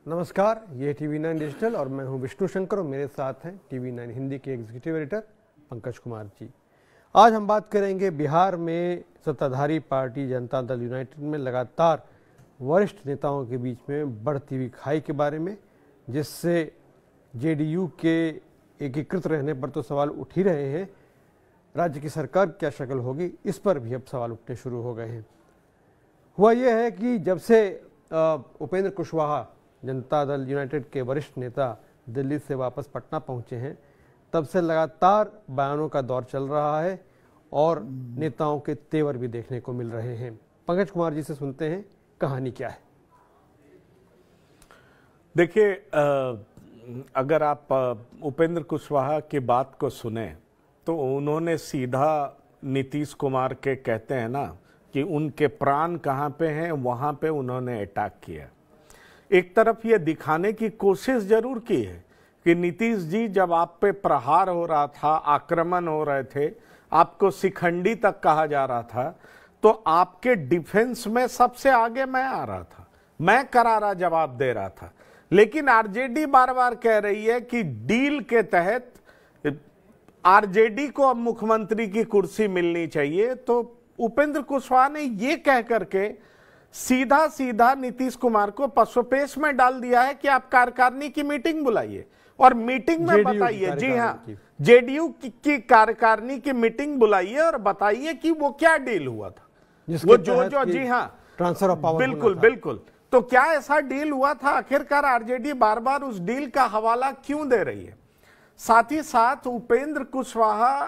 नमस्कार, ये TV9 digital और मैं हूं विष्णु शंकर और मेरे साथ हैं TV9 हिंदी के एग्जीक्यूटिव एडिटर पंकज कुमार जी। आज हम बात करेंगे बिहार में सत्ताधारी पार्टी जनता दल यूनाइटेड में लगातार वरिष्ठ नेताओं के बीच में बढ़ती हुई खाई के बारे में, जिससे जेडीयू के एकीकृत रहने पर तो सवाल उठ ही रहे हैं, राज्य की सरकार क्या शक्ल होगी इस पर भी अब सवाल उठने शुरू हो गए हैं। हुआ यह है कि जब से उपेंद्र कुशवाहा जनता दल यूनाइटेड के वरिष्ठ नेता दिल्ली से वापस पटना पहुंचे हैं, तब से लगातार बयानों का दौर चल रहा है और नेताओं के तेवर भी देखने को मिल रहे हैं। पंकज कुमार जी से सुनते हैं कहानी क्या है। देखिए, अगर आप उपेंद्र कुशवाहा की बात को सुने तो उन्होंने सीधा नीतीश कुमार के कहते हैं ना कि उनके प्राण कहाँ पे हैं, वहाँ पे उन्होंने अटैक किया। एक तरफ ये दिखाने की कोशिश जरूर की है कि नीतीश जी जब आप पे प्रहार हो रहा था, आक्रमण हो रहे थे, आपको शिखंडी तक कहा जा रहा था, तो आपके डिफेंस में सबसे आगे मैं आ रहा था, मैं करारा जवाब दे रहा था। लेकिन आरजेडी बार बार कह रही है कि डील के तहत आरजेडी को अब मुख्यमंत्री की कुर्सी मिलनी चाहिए, तो उपेंद्र कुशवाहा ने ये कह करके सीधा सीधा नीतीश कुमार को पसोपेश में डाल दिया है कि आप कार्यकारिणी की मीटिंग बुलाइए और मीटिंग में बताइए, जी हाँ, जेडीयू की कार्यकारिणी की मीटिंग बुलाइए और बताइए कि वो क्या डील हुआ था, वो जो जी हाँ, ट्रांसफर ऑफ पावर। बिल्कुल बिल्कुल। तो क्या ऐसा डील हुआ था? आखिरकार आरजेडी बार बार उस डील का हवाला क्यों दे रही है? साथ ही साथ उपेंद्र कुशवाहा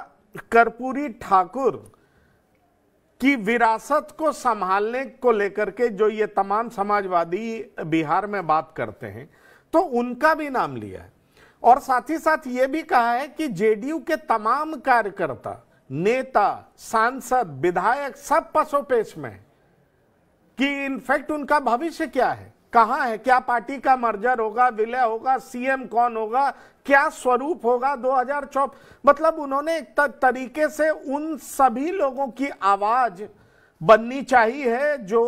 कर्पूरी ठाकुर की विरासत को संभालने को लेकर के जो ये तमाम समाजवादी बिहार में बात करते हैं, तो उनका भी नाम लिया है और साथ ही साथ ये भी कहा है कि जेडीयू के तमाम कार्यकर्ता, नेता, सांसद, विधायक सब पसोपेश में कि इनफैक्ट उनका भविष्य क्या है, कहां है, क्या पार्टी का मर्जर होगा, विलय होगा, सीएम कौन होगा, क्या स्वरूप होगा 2024। मतलब उन्होंने एक तरीके से उन सभी लोगों की आवाज बननी चाहिए जो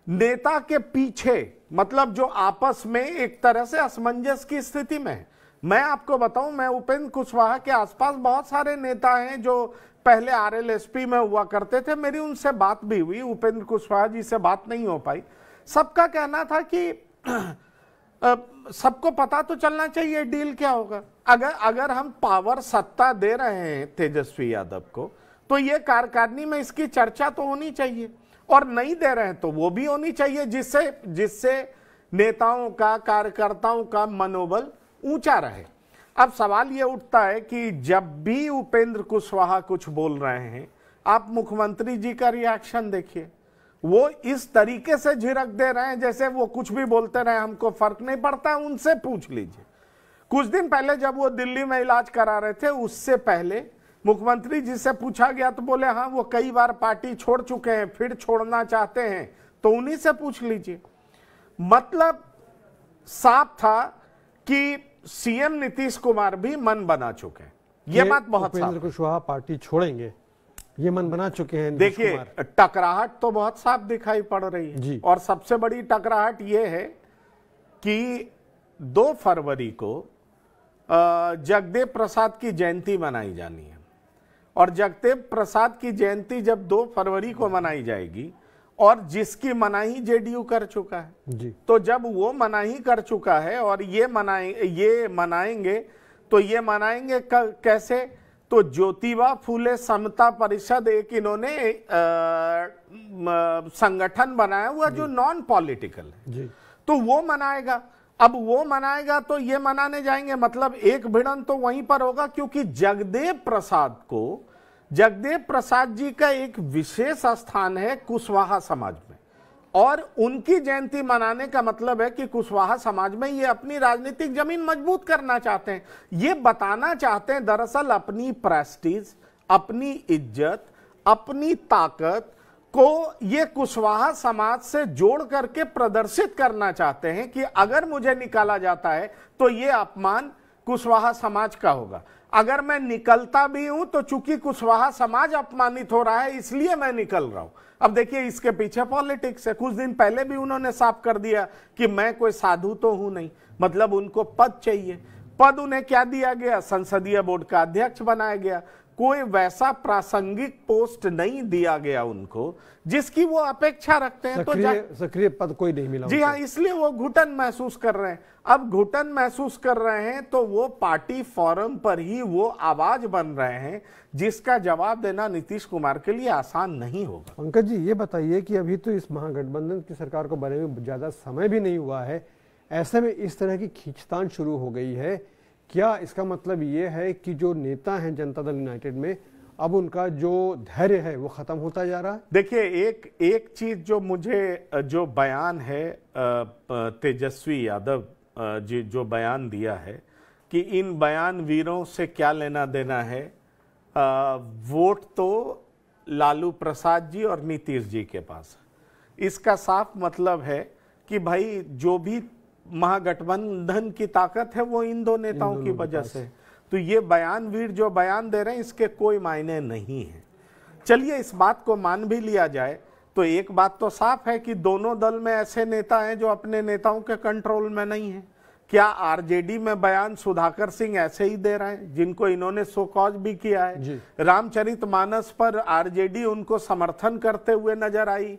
नेता के पीछे, मतलब जो आपस में एक तरह से असमंजस की स्थिति में है। मैं आपको बताऊं, मैं उपेंद्र कुशवाहा के आसपास बहुत सारे नेता हैं जो पहले आरएलएसपी में हुआ करते थे, मेरी उनसे बात भी हुई, उपेंद्र कुशवाहा जी से बात नहीं हो पाई। सबका कहना था कि सबको पता तो चलना चाहिए डील क्या होगा। अगर हम पावर, सत्ता दे रहे हैं तेजस्वी यादव को, तो ये कार्यकारिणी में इसकी चर्चा तो होनी चाहिए, और नहीं दे रहे हैं तो वो भी होनी चाहिए, जिससे नेताओं का, कार्यकर्ताओं का मनोबल ऊंचा रहे। अब सवाल ये उठता है कि जब भी उपेंद्र कुशवाहा कुछ बोल रहे हैं, आप मुख्यमंत्री जी का रिएक्शन देखिए, वो इस तरीके से झिड़क दे रहे हैं जैसे वो कुछ भी बोलते रहे, हमको फर्क नहीं पड़ता, उनसे पूछ लीजिए। कुछ दिन पहले जब वो दिल्ली में इलाज करा रहे थे, उससे पहले मुख्यमंत्री जी से पूछा गया तो बोले हाँ वो कई बार पार्टी छोड़ चुके हैं, फिर छोड़ना चाहते हैं, तो उन्हीं से पूछ लीजिए। मतलब साफ था कि सीएम नीतीश कुमार भी मन बना चुके हैं, ये बात बहुत साफ। उपेंद्र कुशवाहा पार्टी छोड़ेंगे, ये मन बना चुके हैं। देखिए, टकराहट तो बहुत साफ दिखाई पड़ रही है जी। और सबसे बड़ी टकराहट ये है कि 2 फरवरी को जगदेव प्रसाद की जयंती मनाई जानी है, और जगदेव प्रसाद की जयंती जब 2 फरवरी को मनाई जाएगी, और जिसकी मनाही जेडीयू कर चुका है जी, तो जब वो मनाही कर चुका है और ये मनाएंगे तो ये मनाएंगे कैसे? तो ज्योतिबा फूले समता परिषद एक इन्होंने संगठन बनाया हुआ जो नॉन पॉलिटिकल है जी, तो वो मनाएगा। अब वो मनाएगा तो ये मनाने जाएंगे, मतलब एक भिड़न तो वहीं पर होगा, क्योंकि जगदेव प्रसाद जी का एक विशेष स्थान है कुशवाहा समाज में, और उनकी जयंती मनाने का मतलब है कि कुशवाहा समाज में ये अपनी राजनीतिक जमीन मजबूत करना चाहते हैं, ये बताना चाहते हैं दरअसल अपनी प्रेस्टीज, अपनी इज्जत, अपनी ताकत को ये कुशवाहा समाज से जोड़ करके प्रदर्शित करना चाहते हैं कि अगर मुझे निकाला जाता है तो ये अपमान कुशवाहा समाज का होगा। अगर मैं निकलता भी हूं तो चूंकि कुशवाहा समाज अपमानित हो रहा है इसलिए मैं निकल रहा हूं। अब देखिए इसके पीछे पॉलिटिक्स है। कुछ दिन पहले भी उन्होंने साफ कर दिया कि मैं कोई साधु तो हूं नहीं, मतलब उनको पद चाहिए। पद उन्हें क्या दिया गया? संसदीय बोर्ड का अध्यक्ष बनाया गया। कोई वैसा प्रासंगिक पोस्ट नहीं दिया गया उनको जिसकी वो अपेक्षा रखते हैं। तो सक्रिय पद कोई नहीं मिला। जी हाँ, इसलिए वो घुटन महसूस कर रहे हैं। अब घुटन महसूस कर रहे हैं तो वो पार्टी फोरम पर ही वो आवाज बन रहे हैं जिसका जवाब देना नीतीश कुमार के लिए आसान नहीं होगा। पंकज जी ये बताइए कि अभी तो इस महागठबंधन की सरकार को बने में ज्यादा समय भी नहीं हुआ है, ऐसे में इस तरह की खींचतान शुरू हो गई है। क्या इसका मतलब ये है कि जो नेता हैं जनता दल यूनाइटेड में अब उनका जो धैर्य है वो खत्म होता जा रहा है? देखिए एक चीज जो मुझे जो बयान है तेजस्वी यादव जी जो बयान दिया है कि इन बयान वीरों से क्या लेना देना है, वोट तो लालू प्रसाद जी और नीतीश जी के पास है। इसका साफ मतलब है कि भाई जो भी महागठबंधन की ताकत है वो इन दो नेताओं की वजह से। तो ये बयान वीर जो बयान दे रहे हैं इसके कोई मायने नहीं है। चलिए इस बात को मान भी लिया जाए तो एक बात तो साफ है कि दोनों दल में ऐसे नेता हैं जो अपने नेताओं के कंट्रोल में नहीं है। क्या आरजेडी में बयान सुधाकर सिंह ऐसे ही दे रहे हैं जिनको इन्होंने सो कॉज भी किया है? रामचरितमानस पर आरजेडी उनको समर्थन करते हुए नजर आई,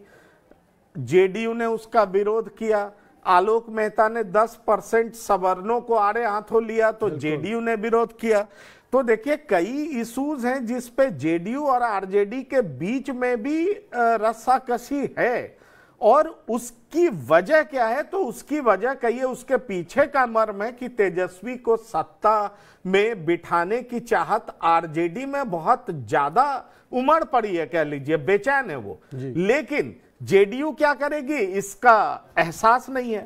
जेडीयू ने उसका विरोध किया। आलोक मेहता ने 10% सवर्णों को आड़े हाथों लिया तो जेडीयू ने विरोध किया। तो देखिए कई इश्यूज हैं जिस पे जेडीयू और आरजेडी के बीच में भी रस्साकशी है। और उसकी वजह क्या है? तो उसकी वजह कहिए उसके पीछे का मर्म है कि तेजस्वी को सत्ता में बिठाने की चाहत आरजेडी में बहुत ज्यादा उमड़ पड़ी है, कह लीजिए बेचैन है वो। लेकिन जेडीयू क्या करेगी इसका एहसास नहीं है।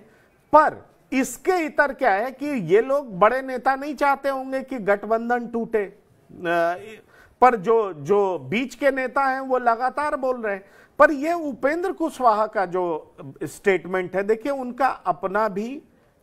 पर इसके इतर क्या है कि ये लोग बड़े नेता नहीं चाहते होंगे कि गठबंधन टूटे, पर जो बीच के नेता हैं वो लगातार बोल रहे हैं। पर ये उपेंद्र कुशवाहा का जो स्टेटमेंट है, देखिए उनका अपना भी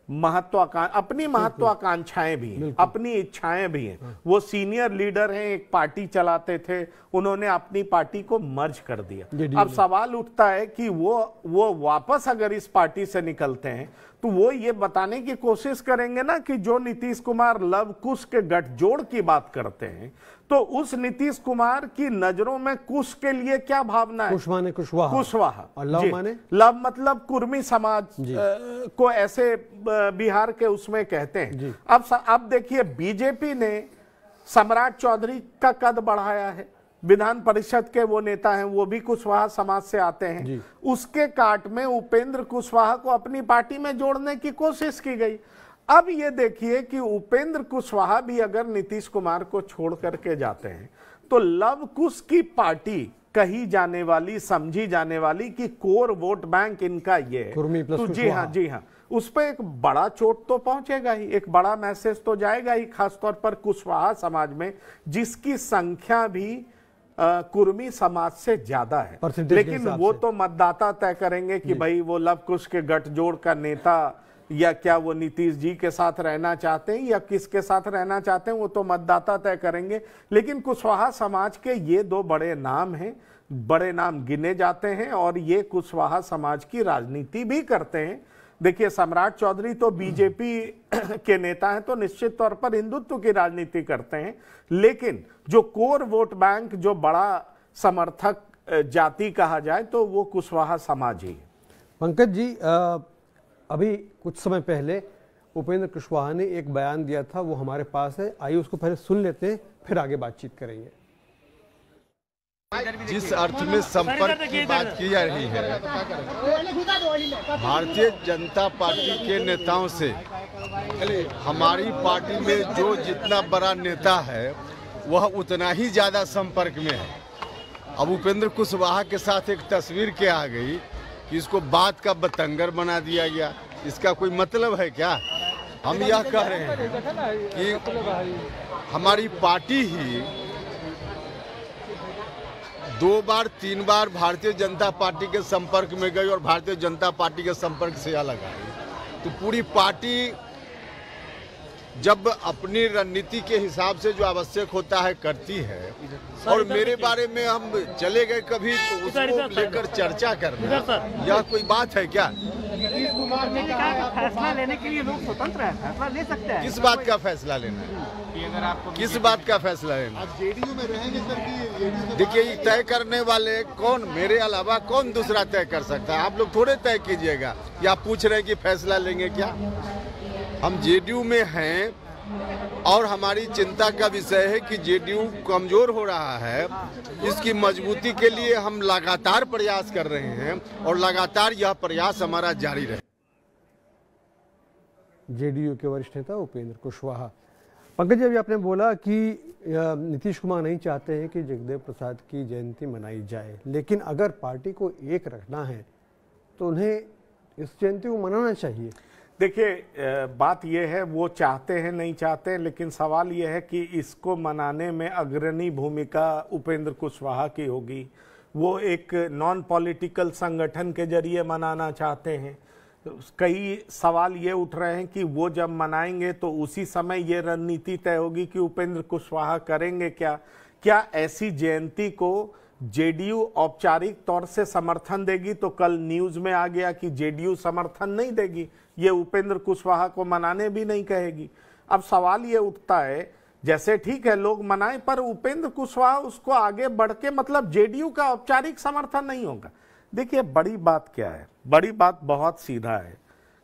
अपनी महत्वाकांक्षाएं भी हैं, अपनी इच्छाएं भी हैं। वो सीनियर लीडर हैं, एक पार्टी चलाते थे, उन्होंने अपनी पार्टी को मर्ज कर दिया। अब सवाल उठता है कि वो वापस अगर इस पार्टी से निकलते हैं तो वो ये बताने की कोशिश करेंगे ना कि जो नीतीश कुमार लव कुश के गठजोड़ की बात करते हैं तो उस नीतीश कुमार की नजरों में कुश के लिए क्या भावना है? कुश माने कुशवाहा और लव माने लव मतलब कुर्मी समाज को ऐसे बिहार के उसमें कहते हैं। अब देखिए बीजेपी ने सम्राट चौधरी का कद बढ़ाया है, विधान परिषद के वो नेता हैं, वो भी कुशवाहा समाज से आते हैं। उसके काट में उपेंद्र कुशवाहा को अपनी पार्टी में जोड़ने की कोशिश की गई। अब ये देखिए कि उपेंद्र कुशवाहा भी अगर नीतीश कुमार को छोड़ करके जाते हैं तो लव कुश की पार्टी कही जाने वाली, समझी जाने वाली कि कोर वोट बैंक इनका ये है। तो जी हाँ, उस पर एक बड़ा चोट तो पहुंचेगा ही, एक बड़ा मैसेज तो जाएगा ही, खासतौर पर कुशवाहा समाज में जिसकी संख्या भी कुर्मी समाज से ज्यादा है। लेकिन वो तो मतदाता तय करेंगे कि भाई वो लव कुश के गठजोड़ का नेता या क्या वो नीतीश जी के साथ रहना चाहते हैं या किसके साथ रहना चाहते हैं, वो तो मतदाता तय करेंगे। लेकिन कुशवाहा समाज के ये दो बड़े नाम हैं, बड़े नाम गिने जाते हैं और ये कुशवाहा समाज की राजनीति भी करते हैं। देखिए सम्राट चौधरी तो बीजेपी के नेता हैं तो निश्चित तौर पर हिंदुत्व की राजनीति करते हैं, लेकिन जो कोर वोट बैंक, जो बड़ा समर्थक जाति कहा जाए तो वो कुशवाहा समाज ही है। पंकज जी अभी कुछ समय पहले उपेंद्र कुशवाहा ने एक बयान दिया था, वो हमारे पास है, आइए उसको पहले सुन लेते हैं फिर आगे बातचीत करेंगे। जिस अर्थ में संपर्क की बात की जा रही है, भारतीय जनता पार्टी के नेताओं से हमारी पार्टी में जो जितना बड़ा नेता है वह उतना ही ज्यादा संपर्क में है। अब उपेंद्र कुशवाहा के साथ एक तस्वीर क्या आ गई कि इसको बात का बतंगर बना दिया गया। इसका कोई मतलब है क्या? हम यह कह रहे हैं कि हमारी पार्टी ही 2 बार 3 बार भारतीय जनता पार्टी के संपर्क में गई और भारतीय जनता पार्टी के संपर्क से अलग आई, तो पूरी पार्टी जब अपनी रणनीति के हिसाब से जो आवश्यक होता है करती है, और मेरे बारे में हम चले गए कभी तो उसको लेकर चर्चा करना, यह कोई बात है क्या? नीतीश कुमार ने कहा कि फैसला लेने के लिए लोग स्वतंत्र हैं, फैसला ले सकते हैं। किस बात का फैसला लेना है? अगर आपको किस बात का फैसला लेना? आप जेडीयू में रहेंगे सर कि देखिए, ये तय करने वाले कौन, मेरे अलावा कौन दूसरा तय कर सकता है? आप लोग थोड़े तय कीजिएगा। या आप पूछ रहे हैं कि फैसला लेंगे क्या? हम जेडीयू में हैं और हमारी चिंता का विषय है कि जेडीयू कमजोर हो रहा है। इसकी मजबूती के लिए हम लगातार प्रयास कर रहे हैं और लगातार यह प्रयास हमारा जारी रहे। जेडीयू के वरिष्ठ नेता उपेंद्र कुशवाहा। पंकज जी, अभी आपने बोला कि नीतीश कुमार नहीं चाहते हैं कि जगदेव प्रसाद की जयंती मनाई जाए, लेकिन अगर पार्टी को एक रखना है तो उन्हें इस जयंती को मनाना चाहिए। देखिए, बात यह है वो चाहते हैं नहीं चाहते हैं, लेकिन सवाल यह है कि इसको मनाने में अग्रणी भूमिका उपेंद्र कुशवाहा की होगी। वो एक नॉन पॉलिटिकल संगठन के जरिए मनाना चाहते हैं। कई सवाल ये उठ रहे हैं कि वो जब मनाएंगे तो उसी समय ये रणनीति तय होगी कि उपेंद्र कुशवाहा करेंगे क्या ऐसी जयंती को जेडीयू औपचारिक तौर से समर्थन देगी। तो कल न्यूज में आ गया कि जेडीयू समर्थन नहीं देगी, ये उपेंद्र कुशवाहा को मनाने भी नहीं कहेगी। अब सवाल ये उठता है, जैसे ठीक है लोग मनाएं, पर उपेंद्र कुशवाहा उसको आगे बढ़ के मतलब जेडीयू का औपचारिक समर्थन नहीं होगा। देखिए, बड़ी बात क्या है? बड़ी बात बहुत सीधा है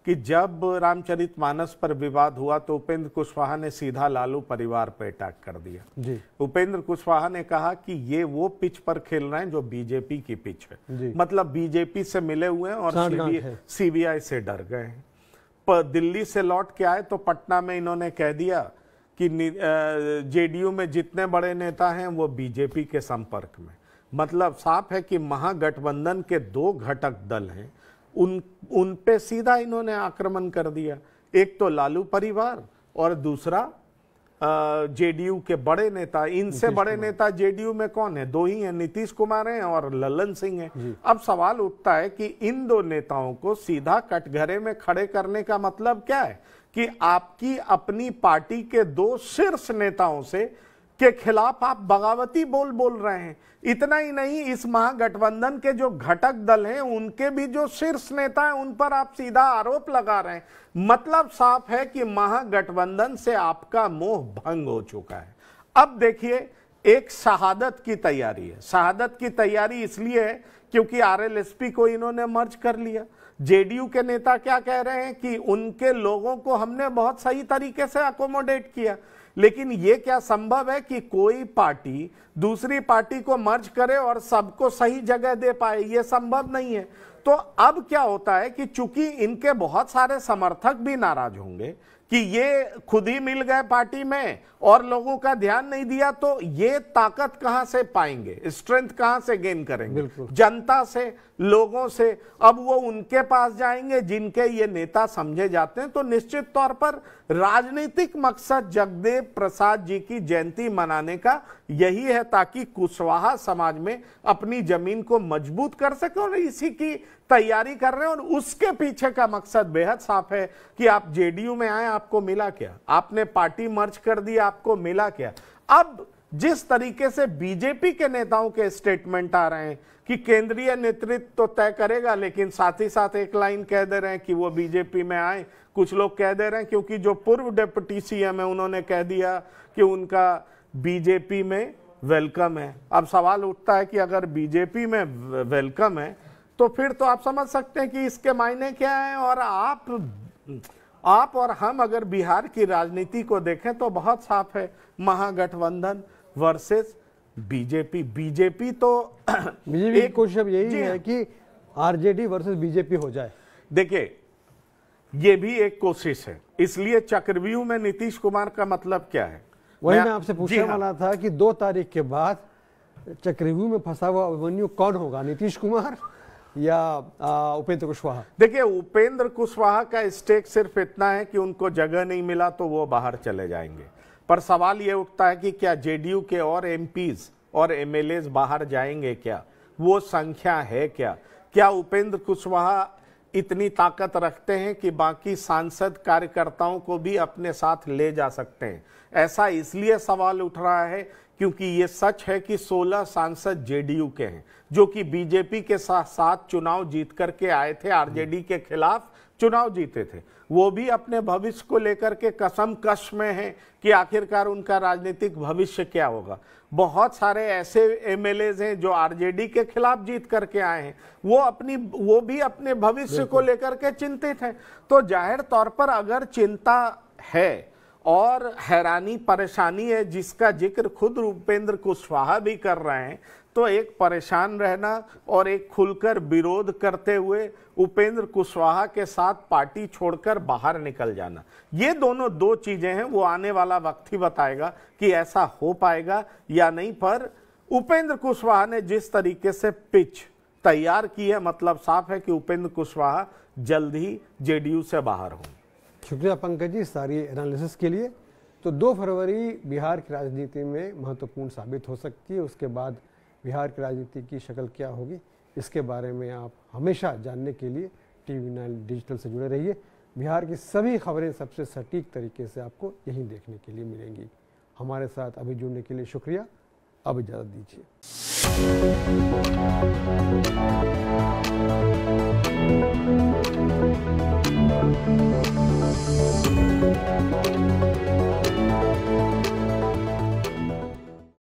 कि जब रामचरितमानस पर विवाद हुआ तो उपेंद्र कुशवाहा ने सीधा लालू परिवार पर अटैक कर दिया जी। उपेंद्र कुशवाहा ने कहा कि ये वो पिच पर खेल रहे हैं जो बीजेपी की पिच है, मतलब बीजेपी से मिले हुए हैं और सीबीआई से डर गए हैं। पर दिल्ली से लौट के आए तो पटना में इन्होंने कह दिया कि जेडीयू में जितने बड़े नेता हैं वो बीजेपी के संपर्क में। मतलब साफ है कि महागठबंधन के दो घटक दल हैं, उन पे सीधा इन्होंने आक्रमण कर दिया। एक तो लालू परिवार और दूसरा जेडीयू के बड़े नेता। इनसे बड़े नेता जेडीयू में कौन है? दो ही हैं, नीतीश कुमार हैं और ललन सिंह हैं। अब सवाल उठता है कि इन दो नेताओं को सीधा कटघरे में खड़े करने का मतलब क्या है? कि आपकी अपनी पार्टी के दो शीर्ष नेताओं से के खिलाफ आप बगावती बोल रहे हैं। इतना ही नहीं, इस महागठबंधन के जो घटक दल हैं उनके भी जो शीर्ष नेता हैं उन पर आप सीधा आरोप लगा रहे हैं। मतलब साफ है कि महागठबंधन से आपका मोह भंग हो चुका है। अब देखिए, एक शहादत की तैयारी है। शहादत की तैयारी इसलिए है क्योंकि आरएलएसपी को इन्होंने मर्ज कर लिया। जेडीयू के नेता क्या कह रहे हैं कि उनके लोगों को हमने बहुत सही तरीके से अकोमोडेट किया, लेकिन यह क्या संभव है कि कोई पार्टी दूसरी पार्टी को मर्ज करे और सबको सही जगह दे पाए? यह संभव नहीं है। तो अब क्या होता है कि चूंकि इनके बहुत सारे समर्थक भी नाराज होंगे कि ये खुद ही मिल गए पार्टी में और लोगों का ध्यान नहीं दिया, तो ये ताकत कहां से पाएंगे, स्ट्रेंथ कहां से गेन करेंगे? जनता से, लोगों से। अब वो उनके पास जाएंगे जिनके ये नेता समझे जाते हैं। तो निश्चित तौर पर राजनीतिक मकसद जगदेव प्रसाद जी की जयंती मनाने का यही है, ताकि कुशवाहा समाज में अपनी जमीन को मजबूत कर सके, और इसी की तैयारी कर रहे हैं। और उसके पीछे का मकसद बेहद साफ है कि आप जेडीयू में आए, आपको मिला क्या? आपने पार्टी मर्ज कर दी, आपको मिला क्या? अब जिस तरीके से बीजेपी के नेताओं के स्टेटमेंट आ रहे हैं कि केंद्रीय नेतृत्व तो तय करेगा, लेकिन साथ ही साथ एक लाइन कह दे रहे हैं कि वो बीजेपी में आए। कुछ लोग कह दे रहे हैं क्योंकि जो पूर्व डिप्टी सीएम है उन्होंने कह दिया कि उनका बीजेपी में वेलकम है। अब सवाल उठता है कि अगर बीजेपी में वेलकम है तो फिर तो आप समझ सकते हैं कि इसके मायने क्या है। और आप और हम अगर बिहार की राजनीति को देखें तो बहुत साफ है, महागठबंधन वर्सेस बीजेपी। बीजेपी तो बीजेपी की कोशिश अब यही है कि आरजेडी वर्सेस बीजेपी हो जाए। देखिए, ये भी एक कोशिश है। इसलिए चक्रव्यूह में नीतीश कुमार का मतलब क्या है? वही मैं आपसे पूछने वाला था कि 2 तारीख के बाद चक्रव्यूह में फंसा हुआ अभिमन्यु कौन होगा, नीतीश कुमार या उपेंद्र कुशवाहा? देखिए, उपेंद्र कुशवाहा का स्टेक सिर्फ इतना है कि उनको जगह नहीं मिला तो वो बाहर चले जाएंगे। पर सवाल ये उठता है कि क्या जेडीयू के और एमपीज और एमएलएज बाहर जाएंगे? क्या वो संख्या है? क्या उपेंद्र कुशवाहा इतनी ताकत रखते हैं कि बाकी सांसद कार्यकर्ताओं को भी अपने साथ ले जा सकते हैं। ऐसा इसलिए सवाल उठ रहा है क्योंकि ये सच है कि 16 सांसद जेडीयू के हैं, जो कि बीजेपी के साथ चुनाव जीत करके आए थे, आरजेडी के खिलाफ चुनाव जीते थे। वो भी अपने भविष्य को लेकर के कसमकश में हैं कि आखिरकार उनका राजनीतिक भविष्य क्या होगा। बहुत सारे ऐसे एमएलएज हैं जो आरजेडी के खिलाफ जीत करके आए हैं, वो भी अपने भविष्य को लेकर के चिंतित हैं। तो जाहिर तौर पर अगर चिंता है और हैरानी परेशानी है, जिसका जिक्र खुद उपेंद्र कुशवाहा भी कर रहे हैं, तो एक परेशान रहना और एक खुलकर विरोध करते हुए उपेंद्र कुशवाहा के साथ पार्टी छोड़कर बाहर निकल जाना, ये दोनों दो चीजें हैं। वो आने वाला वक्त ही बताएगा कि ऐसा हो पाएगा या नहीं। पर उपेंद्र कुशवाहा ने जिस तरीके से पिच तैयार की है, मतलब साफ है कि उपेंद्र कुशवाहा जल्द ही जेडीयू से बाहर होंगे। शुक्रिया पंकज जी सारी एनालिसिस के लिए। तो 2 फरवरी बिहार की राजनीति में महत्वपूर्ण साबित हो सकती है। उसके बाद बिहार की राजनीति की शक्ल क्या होगी, इसके बारे में आप हमेशा जानने के लिए TV9 डिजिटल से जुड़े रहिए। बिहार की सभी खबरें सबसे सटीक तरीके से आपको यहीं देखने के लिए मिलेंगी। हमारे साथ अभी जुड़ने के लिए शुक्रिया। अब इजाज़त दीजिए।